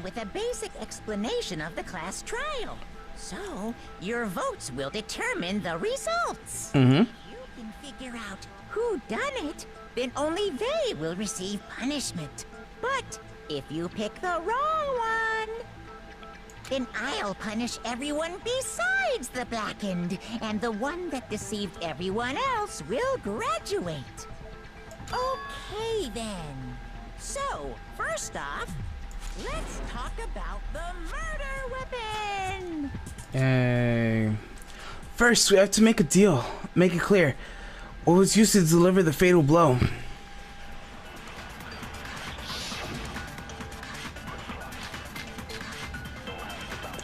along with a basic explanation of the class trial. So, your votes will determine the results. Mm-hmm. If you can figure out who done it, then only they will receive punishment. But if you pick the wrong one, then I'll punish everyone besides the blackened, and the one that deceived everyone else will graduate. Okay then. So, first off, let's talk about the murder weapon! Yay. First, we have to make a deal. Make it clear. What was used to deliver the fatal blow?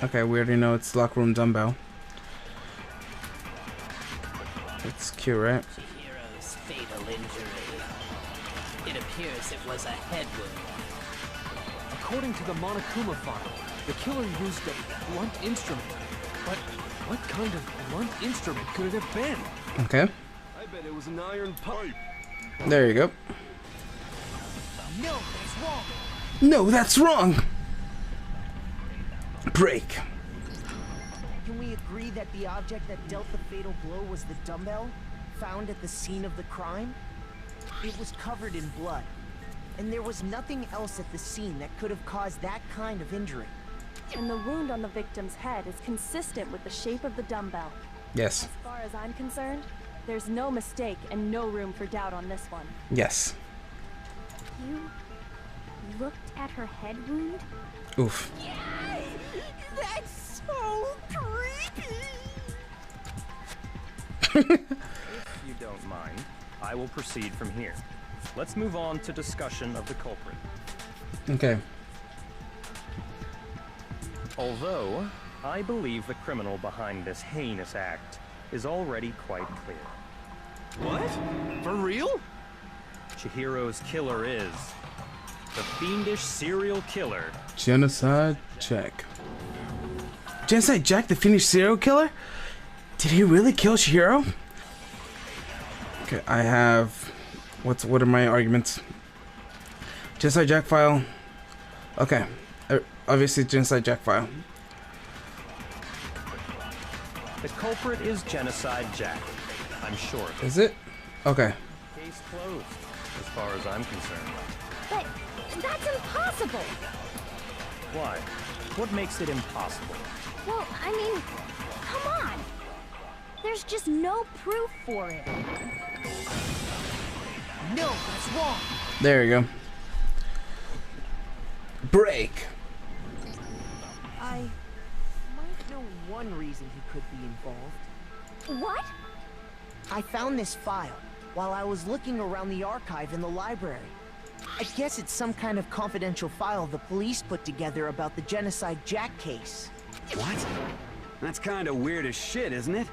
Okay, we already know it's locker room dumbbell. It's cute, right? Hero's fatal injury. It appears it was a head wound. According to the Monokuma file, the killer used a blunt instrument. But what kind of blunt instrument could it have been? Okay. I bet it was an iron pipe. There you go. No, that's wrong. No, that's wrong! Break. Can we agree that the object that dealt the fatal blow was the dumbbell found at the scene of the crime? It was covered in blood, and there was nothing else at the scene that could have caused that kind of injury. And the wound on the victim's head is consistent with the shape of the dumbbell. Yes. As far as I'm concerned, there's no mistake and no room for doubt on this one. Yes. You looked at her head wound? Oof. That's so creepy! If you don't mind, I will proceed from here. Let's move on to discussion of the culprit. Okay. Although, I believe the criminal behind this heinous act is already quite clear. What? For real? Chihiro's killer is the fiendish serial killer. Genocide Jack. Genocide Jack, the finished serial killer? Did he really kill Chihiro? Okay, I have... What are my arguments? Genocide Jack file. Okay. Obviously, Genocide Jack file. The culprit is Genocide Jack. I'm sure of it. Is it? Okay. Case closed, as far as I'm concerned. But that's impossible! Why? What makes it impossible? Well, I mean, come on! There's just no proof for it. No, that's wrong. There you go. Break. I might know one reason he could be involved. What? I found this file while I was looking around the archive in the library. I guess it's some kind of confidential file the police put together about the Genocide Jack case. What? That's kind of weird as shit, isn't it?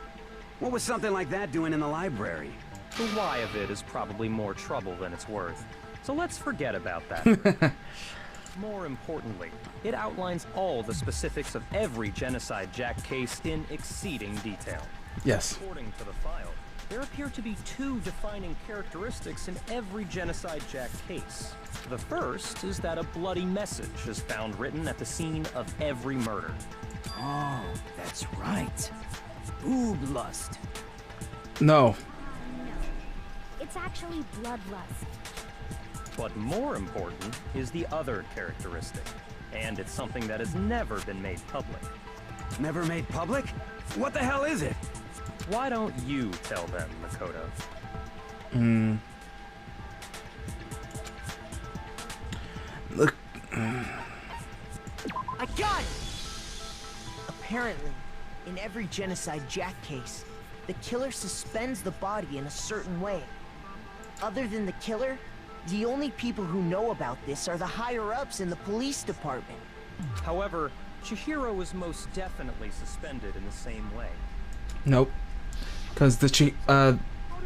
What was something like that doing in the library? The why of it is probably more trouble than it's worth. So let's forget about that. More importantly, it outlines all the specifics of every Genocide Jack case in exceeding detail. Yes. According to the file, there appear to be two defining characteristics in every Genocide Jack case. The first is that a bloody message is found written at the scene of every murder. Oh, that's right. Boob lust. No. No. It's actually bloodlust. But more important is the other characteristic, and it's something that has never been made public. Never made public? What the hell is it? Why don't you tell them, Makoto? Look. I got it! Apparently, in every Genocide Jack case, the killer suspends the body in a certain way. Other than the killer, the only people who know about this are the higher-ups in the police department. However, Chihiro was most definitely suspended in the same way. Nope. Because the How did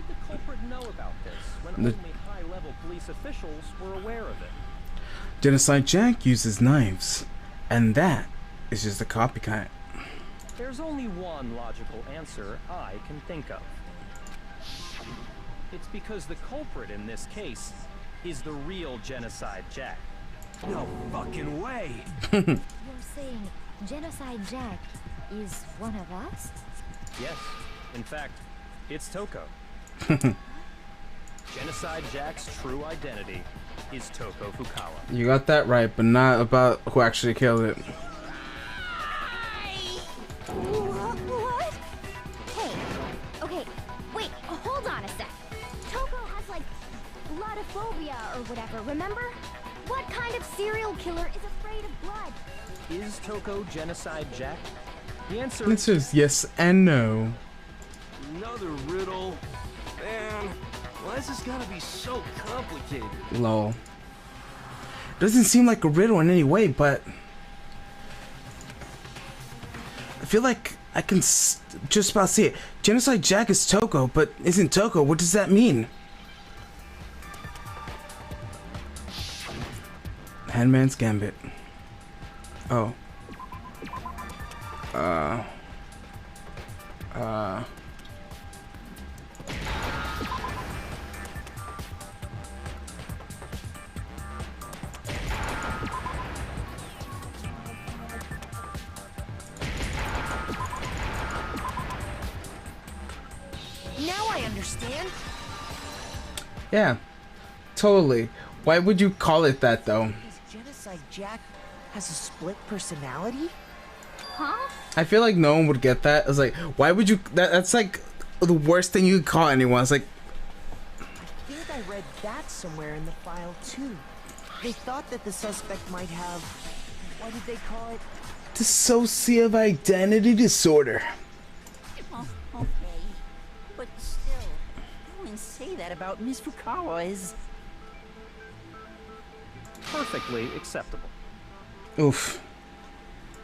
the culprit know about this when only high-level police officials were aware of it? Genocide Jack uses knives, and that is just a copycat. There's only one logical answer I can think of. It's because the culprit in this case is the real Genocide Jack. No fucking way. You're saying Genocide Jack is one of us? Yes. In fact, it's Toko. Genocide Jack's true identity is Toko Fukawa. You got that right, but not about who actually killed it. What? Hey, okay, wait, hold on a sec. Toko has like bloodophobia or whatever, remember? What kind of serial killer is afraid of blood? Is Toko Genocide Jack? The answer This is yes and no. Another riddle. Man, why is this gotta be so complicated? Lol. Doesn't seem like a riddle in any way, but I feel like I can just about see it. Genocide Jack is Toko, but isn't Toko. What does that mean? Handman's Gambit. Oh. Now I understand. Yeah. Totally. Why would you call it that though? Because Genocide Jack has a split personality? Huh? I feel like no one would get that. It's like, why would you? That's like the worst thing you could call anyone. It's like, I think I read that somewhere in the file too. They thought that the suspect might have, what did they call it? dissociative identity disorder. Oh, okay. But still, I wouldn't say that about Miss Fukawa is... perfectly acceptable. Oof.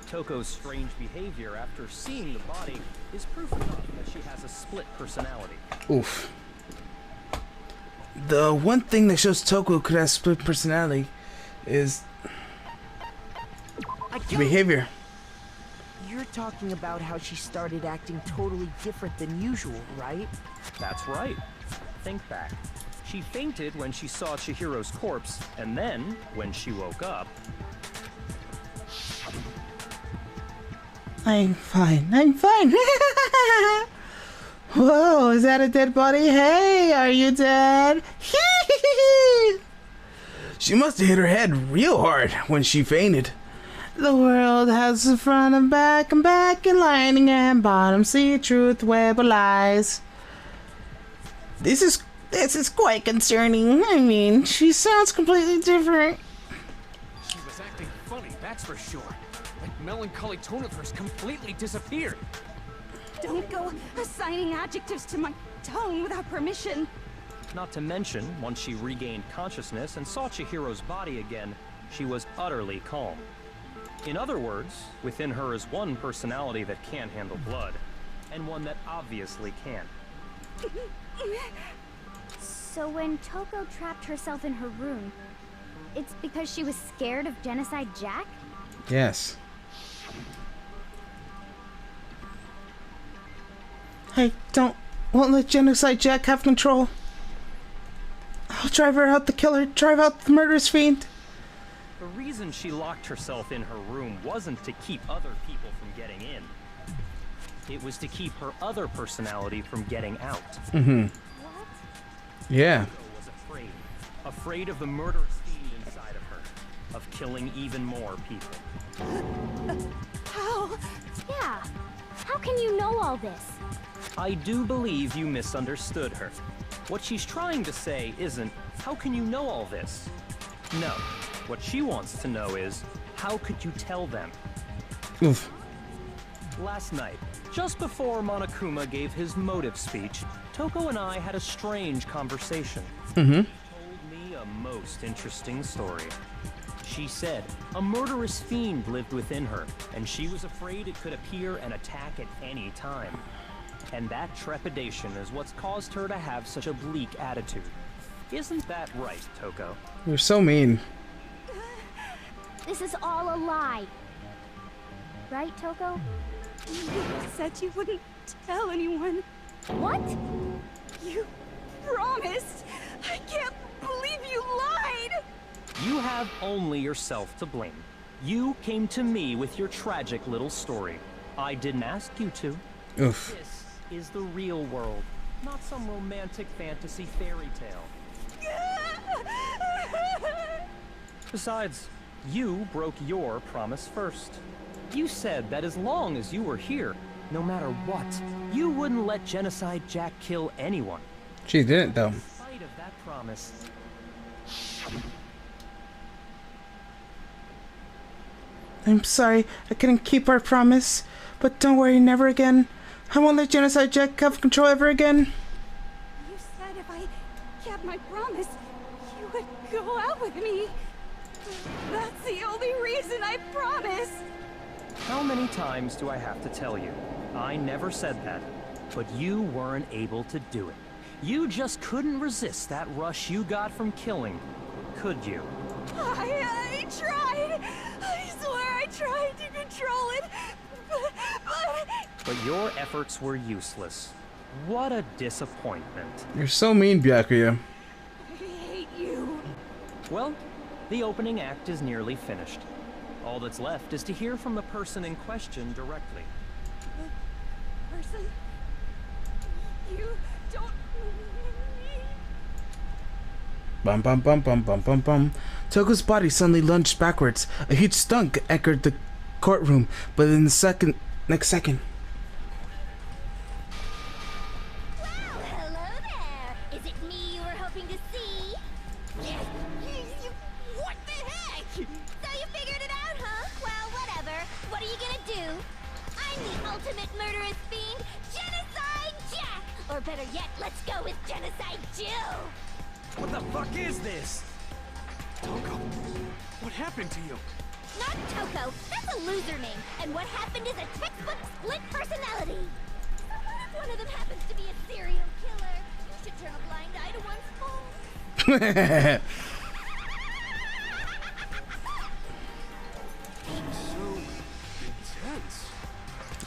Toko's strange behavior after seeing the body is proof enough that she has a split personality. Oof. The one thing that shows Toko could have split personality is behavior. You're talking about how she started acting totally different than usual, right? That's right. Think back. She fainted when she saw Chihiro's corpse, and then, when she woke up... I'm fine. I'm fine. Whoa, is that a dead body? Hey, are you dead? She must have hit her head real hard when she fainted. The world has a front and back and lining and bottom. See truth, web of lies. This is quite concerning. I mean, she sounds completely different. She was acting funny, that's for sure. That melancholy tone of hers completely disappeared. Don't go assigning adjectives to my tone without permission. Not to mention, once she regained consciousness and saw Chihiro's body again, she was utterly calm. In other words, within her is one personality that can't handle blood, and one that obviously can. So when Toko trapped herself in her room, it's because she was scared of Genocide Jack? Yes. Hey, won't let Genocide Jack have control. I'll drive her out the killer, drive out the murderous fiend. The reason she locked herself in her room wasn't to keep other people from getting in. It was to keep her other personality from getting out. Mm-hmm. What? Yeah. Toko was afraid. Afraid of the murderous fiend inside of her. Of killing even more people. How? Yeah. How can you know all this? I do believe you misunderstood her. What she's trying to say isn't, how can you know all this? No. What she wants to know is, how could you tell them? Oof. Last night, just before Monokuma gave his motive speech, Toko and I had a strange conversation. Mm-hmm. She told me a most interesting story. She said a murderous fiend lived within her, and she was afraid it could appear and attack at any time. And that trepidation is what's caused her to have such a bleak attitude. Isn't that right, Toko? You're so mean. This is all a lie. Right, Toko? You said you wouldn't tell anyone. What? You promised. I can't believe you lied. You have have only yourself to blame. You came to me with your tragic little story. I didn't ask you to. Oof. This is the real world, not some romantic fantasy fairy tale. Besides, you broke your promise first. You said that as long as you were here, no matter what, you wouldn't let Genocide Jack kill anyone. She didn't, though. In spite of that promise, I'm sorry, I couldn't keep our promise. But don't worry, never again. I won't let Genocide Jack have control ever again. You said if I kept my promise, you would go out with me. That's the only reason I promised. how many times do I have to tell you? I never said that, but you weren't able to do it. You just couldn't resist that rush you got from killing, could you? I tried. I swear I tried to control it, But your efforts were useless. What a disappointment. You're so mean, Byakuya. I hate you. Well, the opening act is nearly finished. All that's left is to hear from the person in question directly. Person, you don't. Bum bum bum bum bum bum bum. Toko's body suddenly lunged backwards. A huge stunk echoed the courtroom, but in the next second. Well, hello there. Is it me you were hoping to see? What the heck? So you figured it out, huh? Well, whatever. What are you gonna do? I'm the ultimate murderous fiend, Genocide Jack! Or better yet, let's go with Genocide Jill! What the fuck is this? Toko, what happened to you? Not Toko, that's a loser name. And what happened is a textbook split personality. So what if one of them happens to be a serial killer? You should turn a blind eye to one's faults. So intense.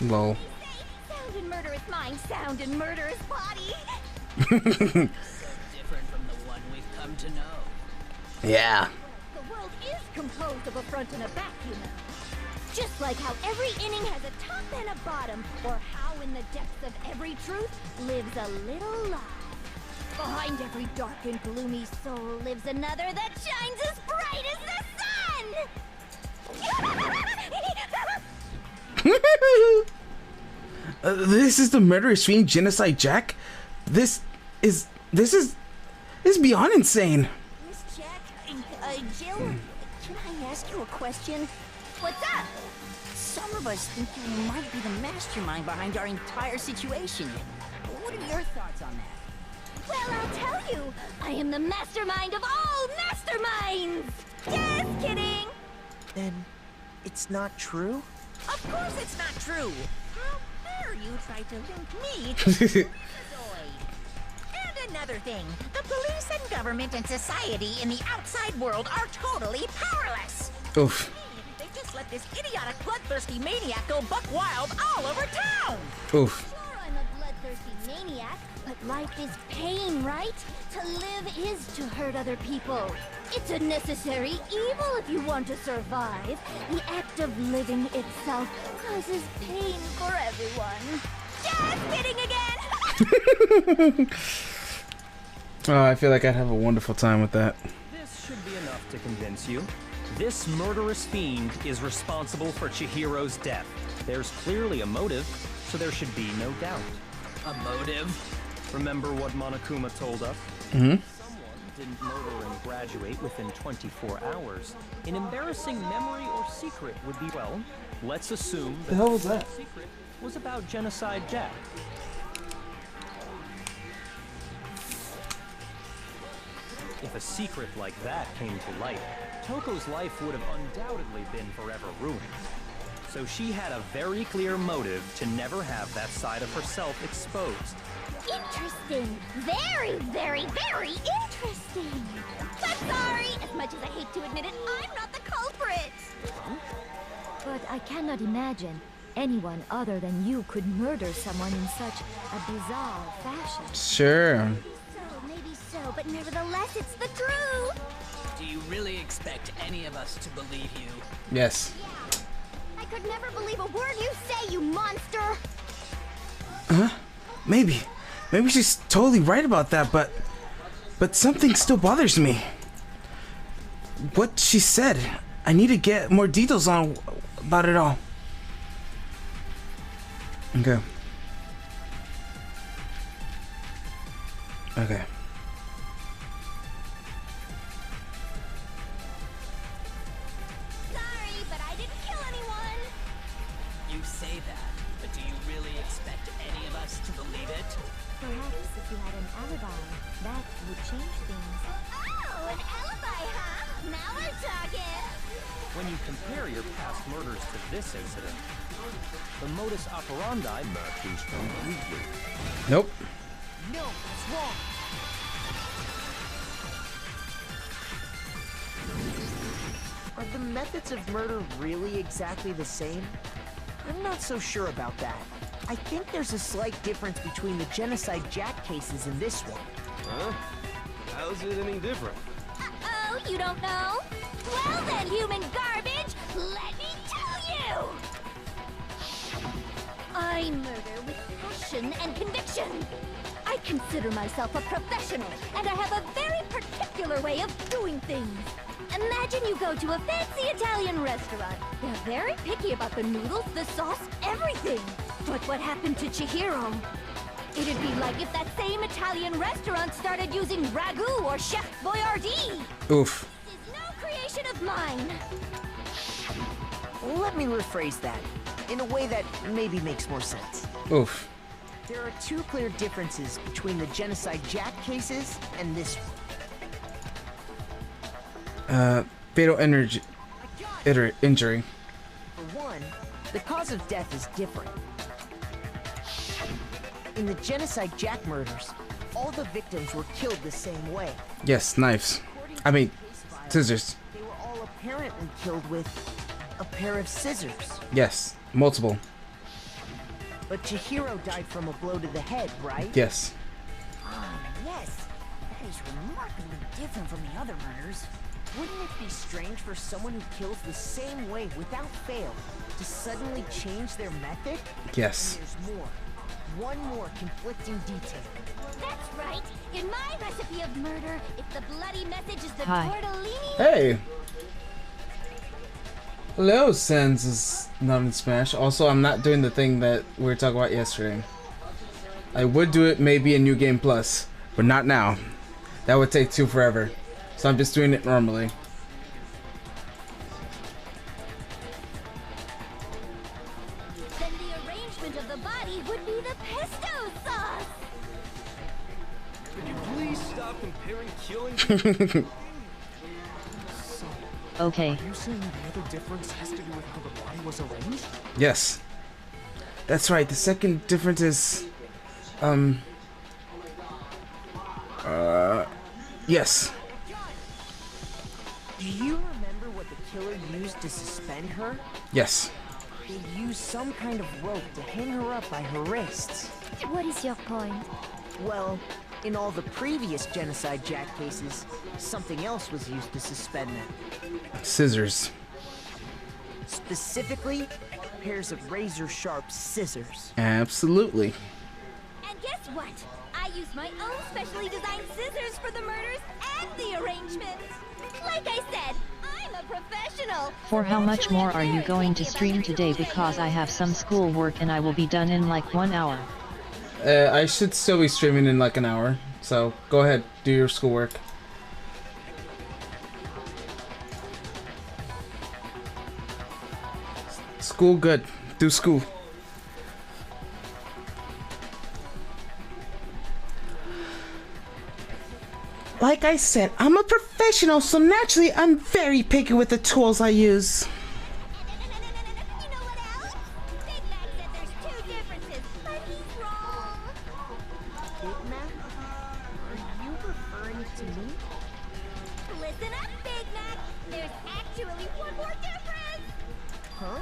Lol. They say, sound in murderous mind, sound in murderous body. Different from the one we've come to know. Yeah. The world is composed of a front and a back, you know. Just like how every inning has a top and a bottom, or how in the depths of every truth lives a little lie. Behind every dark and gloomy soul lives another that shines as bright as the sun! This is the murderous fiend Genocide Jack? This is beyond insane. Miss Jack, Jill, can I ask you a question? What's up? Some of us think you might be the mastermind behind our entire situation. What are your thoughts on that? Well, I'll tell you. I am the mastermind of all masterminds! Just kidding! Then it's not true? Of course it's not true. How dare you try to link me to the Zoid? And another thing, the police and government and society in the outside world are totally powerless. Oof. They just let this idiotic, bloodthirsty maniac go buck wild all over town. Oof. Sure, I'm a bloodthirsty maniac, but life is pain, right? To live is to hurt other people. It's a necessary evil if you want to survive. The act of living itself causes pain for everyone. Just kidding again! Oh, I feel like I'd have a wonderful time with that. This should be enough to convince you. This murderous fiend is responsible for Chihiro's death. There's clearly a motive, so there should be no doubt. A motive? Remember what Monokuma told us? Mm-hmm. Someone didn't murder and graduate within 24 hours. An embarrassing memory or secret would be, well, let's assume that The hell was that? secret was about Genocide Jack. If a secret like that came to light, Toko's life would have undoubtedly been forever ruined. So she had a very clear motive to never have that side of herself exposed. Interesting. Very, very, very interesting. But sorry, as much as I hate to admit it, I'm not the culprit. But I cannot imagine anyone other than you could murder someone in such a bizarre fashion. Sure. Maybe so, but nevertheless, it's the truth. Do you really expect any of us to believe you? Yes. I could never believe a word you say, you monster! Huh? Maybe. Maybe she's totally right about that, but something still bothers me. What she said. I need to get more details on about it all. Okay. Okay. Sorry, but I didn't kill anyone! You say that, but do you really expect any of us to believe it? Perhaps if you had an alibi, that would change things. Oh, an alibi, huh? Now we're talking! When you compare your past murders to this incident, the modus operandi matches completely. Nope. No, it's wrong. Are the methods of murder really exactly the same? I'm not so sure about that. I think there's a slight difference between the Genocide Jack cases and this one. Huh? How's it any different? Uh-oh, you don't know? Well then, human garbage, let me tell you! I murder with passion and conviction. I consider myself a professional, and I have a very particular way of doing things. Imagine you go to a fancy Italian restaurant. They're very picky about the noodles, the sauce, everything. But what happened to Chihiro? It'd be like if that same Italian restaurant started using ragu or Chef Boyardee. Oof. This is no creation of mine. Let me rephrase that in a way that maybe makes more sense. Oof. There are two clear differences between the Genocide Jack cases and this one. Fatal injury. For one, the cause of death is different. In the Genocide Jack murders, all the victims were killed the same way. Yes, knives. I mean, scissors. They were all apparently killed with a pair of scissors. Yes, multiple. But Chihiro died from a blow to the head, right? Yes. Yes. That is remarkably different from the other murders. Wouldn't it be strange for someone who kills the same way without fail to suddenly change their method? Yes. And there's more. One more conflicting detail. That's right. In my recipe of murder, if the bloody message is the Hi. tortellini... Hey. Hello, Sans is not in Smash. Also, I'm not doing the thing that we were talking about yesterday. I would do it maybe in New Game Plus, but not now. That would take too forever. So I'm just doing it normally. Then the arrangement of the body would be the pesto sauce. Could you please stop comparing killing? Okay. Are you saying the other difference has to do with how the body was arranged? Yes. That's right. The second difference is, yes. Do you remember what the killer used to suspend her? Yes. They used some kind of rope to hang her up by her wrists. What is your point? Well, in all the previous Genocide Jack cases, something else was used to suspend them. Scissors. Specifically, pairs of razor-sharp scissors. Absolutely. And guess what? I used my own specially designed scissors for the murders and the arrangement. Like I said, I'm a professional. For how much more are you going to stream today? Because I have some school work and I will be done in like 1 hour. I should still be streaming in like an hour. So go ahead, do your schoolwork. School good. Do school. Like I said, I'm a professional, so naturally I'm very picky with the tools I use. You know what else? Big Mac said there's two differences, but he's wrong. Big Mac? Are you referring to me? Listen up, Big Mac. There's actually one more difference. Huh?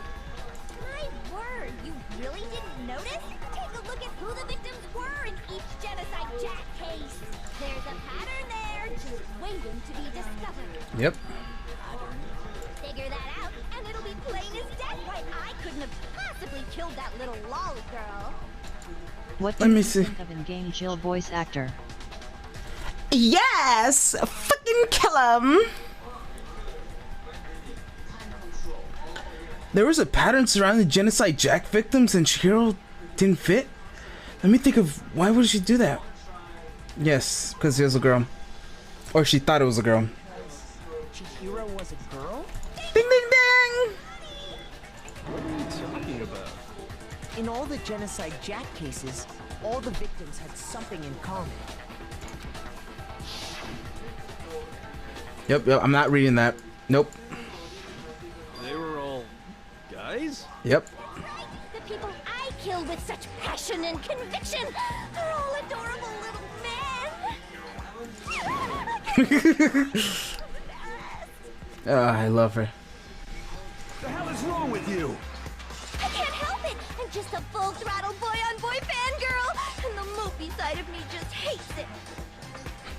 My word, you really didn't notice? Take a look at who the victims were in each genocide Jack case. There's a pattern there, just waiting to be discovered. Yep. Figure that out, and it'll be plain as day why I couldn't have possibly killed that little lolly girl. What do you think of in-game Jill voice actor? Yes! Fucking kill him! There was a pattern surrounding genocide Jack victims and Chihiro didn't fit? Let me think of why would she do that? Yes, because he was a girl. Or she thought it was a girl. Chihiro was a girl? Ding ding ding! What are you talking about? In all the genocide Jack cases, all the victims had something in common. Yep, I'm not reading that. Nope. They were all guys? Yep. The people I killed with such passion and conviction are all adorable little men. I love her. The hell is wrong with you? I can't help it. I'm just a full-throttle boy-on-boy fangirl, and the mopey side of me just hates it.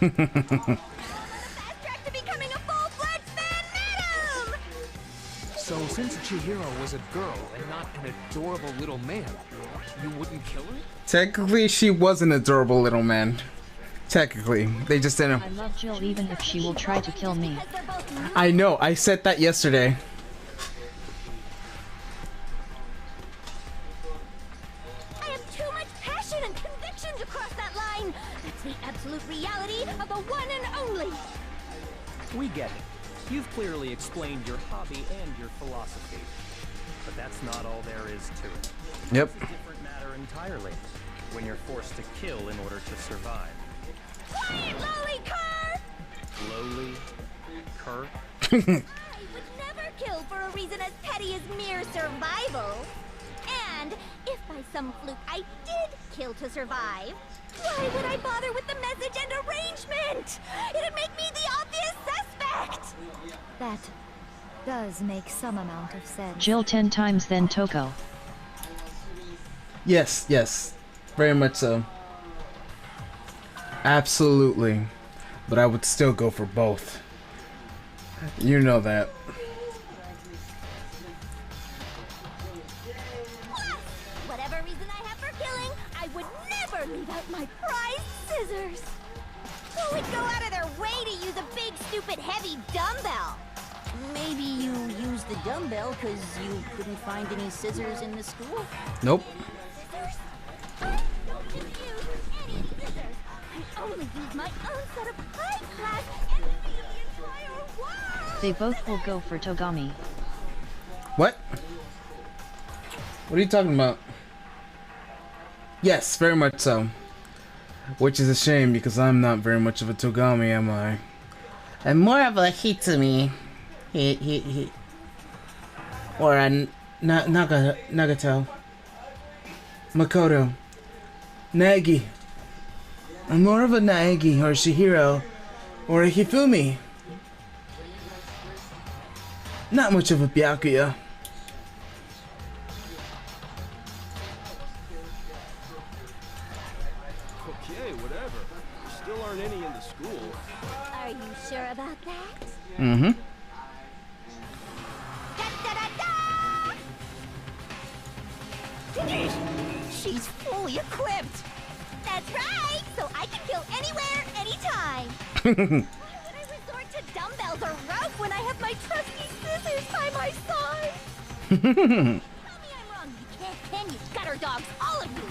I'm on a fast track to becoming a full-fledged fan madam! So since Chihiro was a girl and not an adorable little man, you wouldn't kill her? Technically, she was an adorable little man. Technically, they just didn't. I love Jill even if she will try to kill me. I know, I said that yesterday. I have too much passion and conviction to cross that line. That's the absolute reality of the one and only. We get it. You've clearly explained your hobby and your philosophy. But that's not all there is to it. Yep. It's a different matter entirely when you're forced to kill in order to survive. Quiet, lolly cur! Lowly cur? I would never kill for a reason as petty as mere survival. And if by some fluke I did kill to survive, why would I bother with the message and arrangement? It'd make me the obvious suspect! That does make some amount of sense. Jill 10 times then Toko. Yes, yes. Very much so. Absolutely. But I would still go for both. You know that. Plus, whatever reason I have for killing, I would never leave out my prized scissors. Who would go out of their way to use a big, stupid, heavy dumbbell? Maybe you used the dumbbell because you couldn't find any scissors in the school? Nope. Scissors? I don't use any scissors. I only use my own set of high-class and the entire world. They both will go for Togami. What? What are you talking about? Yes, very much so. Which is a shame because I'm not very much of a Togami, am I? I'm more of a Hitsumi. He. Or a Nagato. Makoto. Nagi. I'm more of a Naegi or Chihiro or a Hifumi. Not much of a Byakuya. Okay, whatever. There still aren't any in the school. Are you sure about that? Mm-hmm. She's fully equipped! That's right! So I can kill anywhere, anytime! Why would I resort to dumbbells or rope when I have my trusty scissors by my side? Tell me I'm wrong, you can't, can you, gutter dogs, all of you!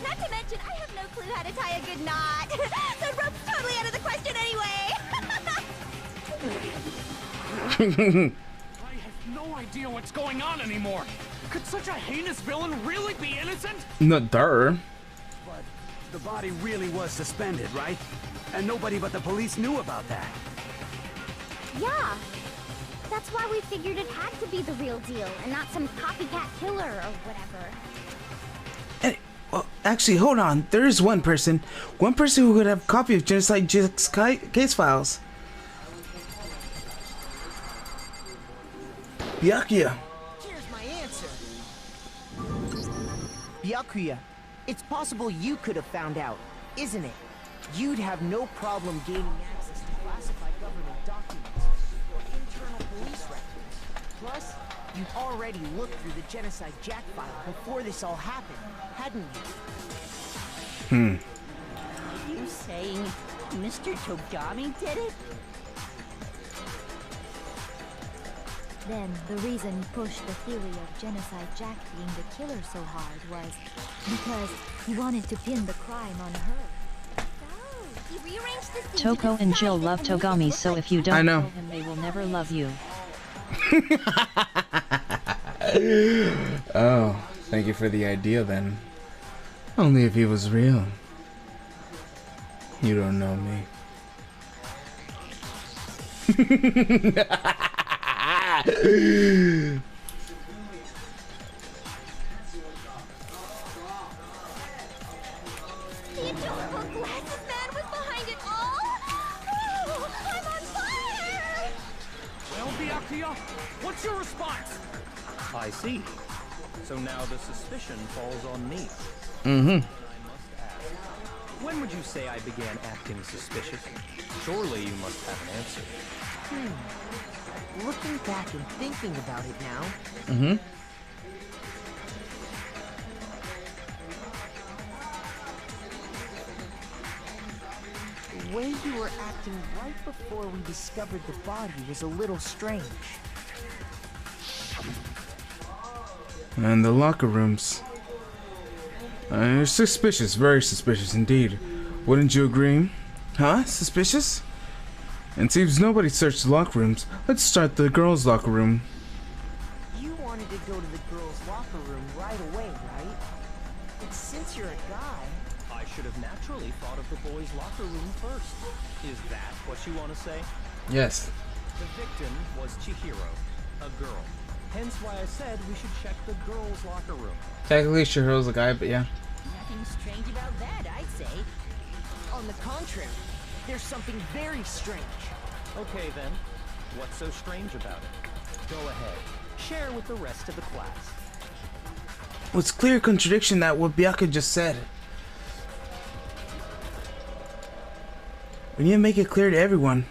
Not to mention, I have no clue how to tie a good knot. So rope's totally out of the question anyway! I have no idea what's going on anymore. Could such a heinous villain really be innocent? No, duh. But the body really was suspended, right? And nobody but the police knew about that. Yeah. That's why we figured it had to be the real deal, and not some copycat killer or whatever. Hey, well, actually, hold on. There is one person who could have a copy of Genocide Jack's case files. Here's Byakuya. my Byakuya, it's possible you could have found out, isn't it? You'd have no problem gaining access to classified government documents or internal police records. Plus, you'd already looked through the Genocide Jack file before this all happened, hadn't you? Are you saying Mr. Togami did it? Then the reason he pushed the theory of Genocide Jack being the killer so hard was because he wanted to pin the crime on her. He rearranged the scene Toko and Jill love Togami, so if you don't I know. kill him, they will never love you. Oh, thank you for the idea then. Only if he was real. You don't know me. The adorable glasses man was behind it all? Oh, I'm on fire! Well, Byakuya, what's your response? I see. So now the suspicion falls on me. Mm-hmm. I must ask, when would you say I began acting suspicious? Surely you must have an answer. Looking back and thinking about it now, Mm-hmm. the way you were acting right before we discovered the body was a little strange. And the locker rooms. Suspicious, very suspicious indeed. Wouldn't you agree? Huh? Suspicious? And seems nobody searched the locker rooms. Let's start the girls' locker room. You wanted to go to the girls' locker room right away, right? But since you're a guy, I should have naturally thought of the boys' locker room first. Is that what you want to say? Yes. The victim was Chihiro, a girl. Hence why I said we should check the girls' locker room. Technically, Shihiro's a guy, but yeah. Nothing strange about that, I'd say. on the contrary, there's something very strange. Okay then, what's so strange about it? Go ahead, share with the rest of the class. What's clear contradiction that what Byakuya just said. We need to make it clear to everyone.